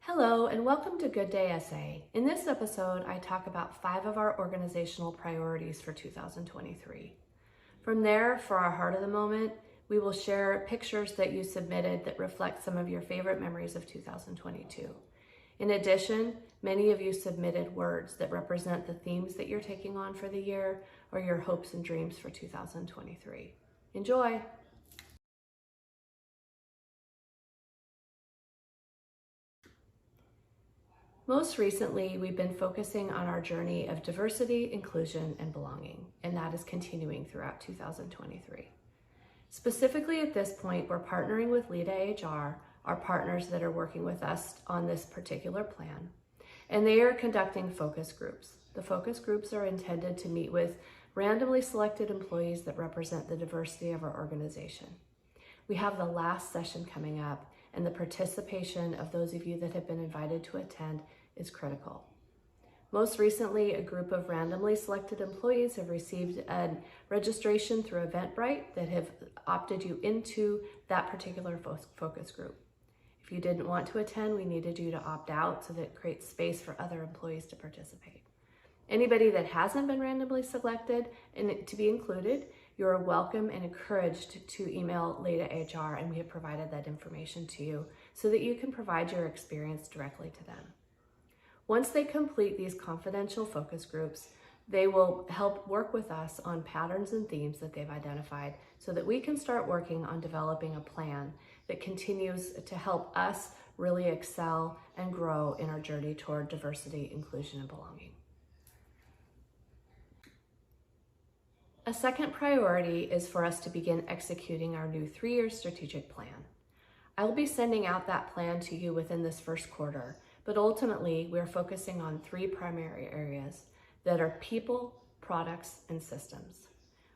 Hello and welcome to Good Day SA. In this episode, I talk about 5 of our organizational priorities for 2023. From there, for our Heart of the Moment, we will share pictures that you submitted that reflect some of your favorite memories of 2022. In addition, many of you submitted words that represent the themes that you're taking on for the year or your hopes and dreams for 2023. Enjoy! Most recently, we've been focusing on our journey of diversity, inclusion, and belonging, and that is continuing throughout 2023. Specifically at this point, we're partnering with LEDA HR, our partners that are working with us on this particular plan, and they are conducting focus groups. The focus groups are intended to meet with randomly selected employees that represent the diversity of our organization. We have the last session coming up, and the participation of those of you that have been invited to attend is critical. Most recently, a group of randomly selected employees have received a registration through Eventbrite that have opted you into that particular focus group. If you didn't want to attend, we needed you to opt out so that it creates space for other employees to participate. Anybody that hasn't been randomly selected and to be included, you're welcome and encouraged to email LEDA HR, and we have provided that information to you so that you can provide your experience directly to them. Once they complete these confidential focus groups, they will help work with us on patterns and themes that they've identified so that we can start working on developing a plan that continues to help us really excel and grow in our journey toward diversity, inclusion, and belonging. A second priority is for us to begin executing our new 3-year strategic plan. I will be sending out that plan to you within this first quarter, but ultimately we're focusing on 3 primary areas that are people, products, and systems.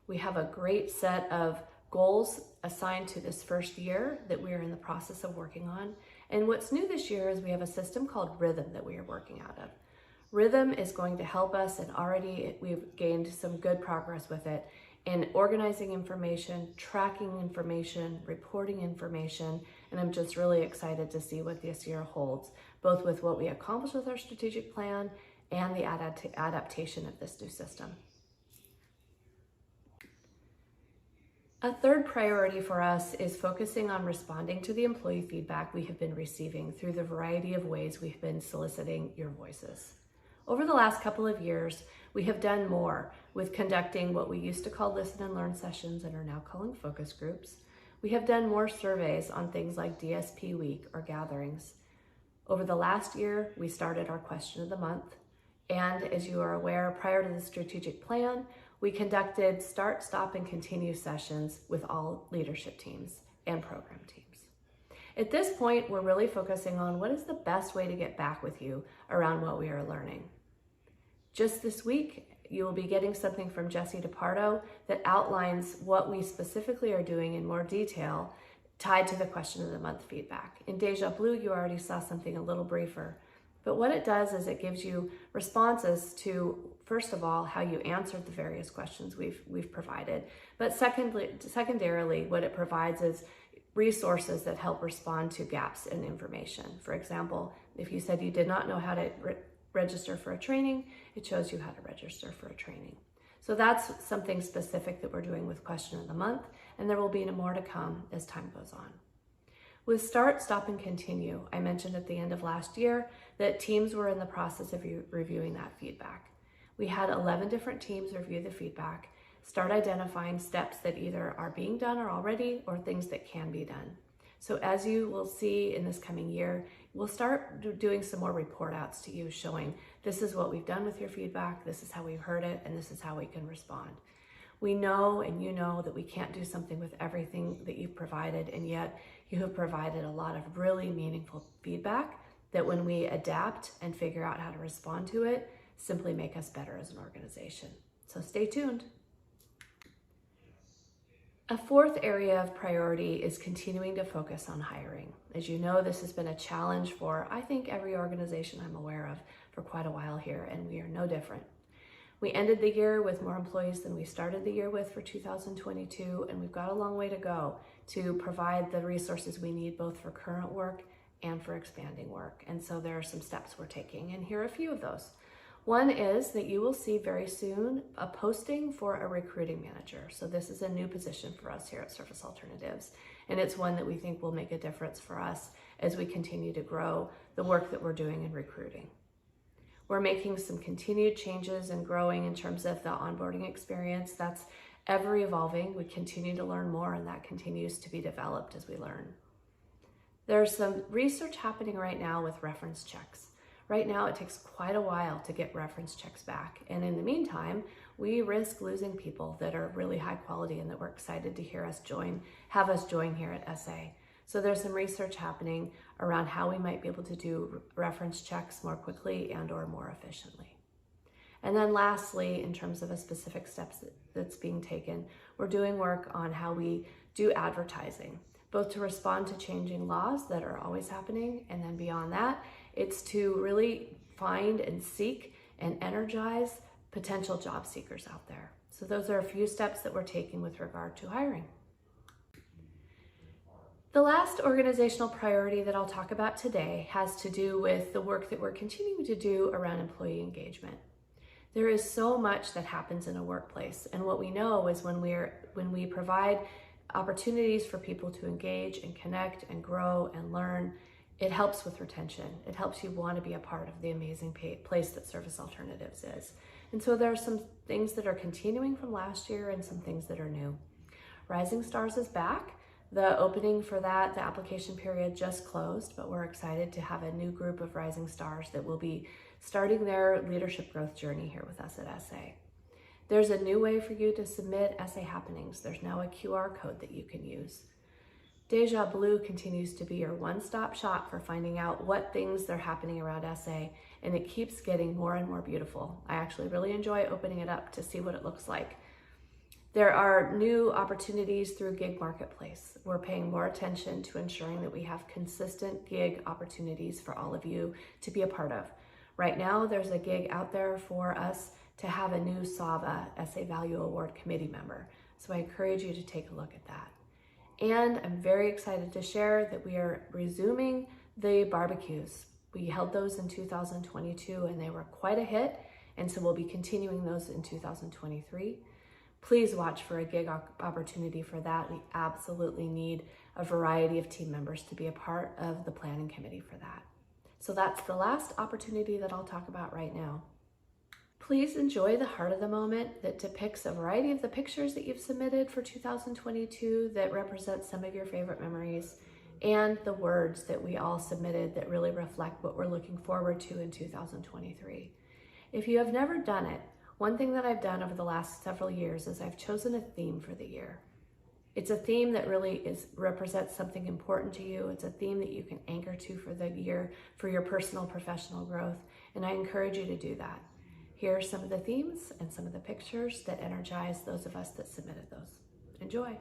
We have a great set of goals assigned to this first year that we are in the process of working on. And what's new this year is we have a system called Rhythm that we are working out of. Rhythm is going to help us, and already we've gained some good progress with it, in organizing information, tracking information, reporting information, and I'm just really excited to see what this year holds, both with what we accomplished with our strategic plan and the adaptation of this new system. A third priority for us is focusing on responding to the employee feedback we have been receiving through the variety of ways we've been soliciting your voices. Over the last couple of years, we have done more with conducting what we used to call listen and learn sessions and are now calling focus groups. We have done more surveys on things like DSP week or gatherings. Over the last year, we started our question of the month. And as you are aware, prior to the strategic plan, we conducted start, stop, and continue sessions with all leadership teams and program teams. At this point, we're really focusing on what is the best way to get back with you around what we are learning. Just this week, you will be getting something from Jesse DePardo that outlines what we specifically are doing in more detail tied to the question of the month feedback. In Deja Blue, you already saw something a little briefer, but what it does is it gives you responses to, first of all, how you answered the various questions we've provided, but secondarily, what it provides is resources that help respond to gaps in information. For example, if you said you did not know how to register for a training, it shows you how to register for a training. So that's something specific that we're doing with Question of the Month, and there will be more to come as time goes on. With Start, Stop, and Continue, I mentioned at the end of last year that teams were in the process of reviewing that feedback. We had 11 different teams review the feedback, start identifying steps that either are being done or already, or things that can be done. So as you will see in this coming year, we'll start doing some more report outs to you showing this is what we've done with your feedback, this is how we've heard it, and this is how we can respond. We know, and you know, that we can't do something with everything that you've provided, and yet you have provided a lot of really meaningful feedback that when we adapt and figure out how to respond to it, simply make us better as an organization. So stay tuned. A fourth area of priority is continuing to focus on hiring. As you know, this has been a challenge for, I think, every organization I'm aware of for quite a while here, and we are no different. We ended the year with more employees than we started the year with for 2022, and we've got a long way to go to provide the resources we need both for current work and for expanding work. And so there are some steps we're taking, and here are a few of those. One is that you will see very soon a posting for a recruiting manager. So this is a new position for us here at Service Alternatives, and it's one that we think will make a difference for us as we continue to grow the work that we're doing in recruiting. We're making some continued changes and growing in terms of the onboarding experience. That's ever evolving. We continue to learn more, and that continues to be developed as we learn. There's some research happening right now with reference checks. Right now, it takes quite a while to get reference checks back. And in the meantime, we risk losing people that are really high quality and that we're excited to have us join here at SA. So there's some research happening around how we might be able to do reference checks more quickly and or more efficiently. And then lastly, in terms of a specific steps that's being taken, we're doing work on how we do advertising, both to respond to changing laws that are always happening, and then beyond that, it's to really find and seek and energize potential job seekers out there. So those are a few steps that we're taking with regard to hiring. The last organizational priority that I'll talk about today has to do with the work that we're continuing to do around employee engagement. There is so much that happens in a workplace, and what we know is when we provide opportunities for people to engage and connect and grow and learn, it helps with retention. It helps you want to be a part of the amazing place that Service Alternatives is. And so there are some things that are continuing from last year and some things that are new. Rising Stars is back. The opening for that, the application period just closed, but we're excited to have a new group of Rising Stars that will be starting their leadership growth journey here with us at SA. There's a new way for you to submit SA happenings. There's now a QR code that you can use. Deja Blue continues to be your one-stop shop for finding out what things are happening around SA, and it keeps getting more and more beautiful. I actually really enjoy opening it up to see what it looks like. There are new opportunities through Gig Marketplace. We're paying more attention to ensuring that we have consistent gig opportunities for all of you to be a part of. Right now, there's a gig out there for us to have a new SAVA, SA Value Award Committee member. So I encourage you to take a look at that. And I'm very excited to share that we are resuming the barbecues. We held those in 2022 and they were quite a hit. And so we'll be continuing those in 2023. Please watch for a gig opportunity for that. We absolutely need a variety of team members to be a part of the planning committee for that. So that's the last opportunity that I'll talk about right now. Please enjoy the heart of the moment that depicts a variety of the pictures that you've submitted for 2022 that represent some of your favorite memories, and the words that we all submitted that really reflect what we're looking forward to in 2023. If you have never done it, one thing that I've done over the last several years is I've chosen a theme for the year. It's a theme that really represents something important to you. It's a theme that you can anchor to for the year, for your personal, professional growth, and I encourage you to do that. Here are some of the themes and some of the pictures that energize those of us that submitted those. Enjoy.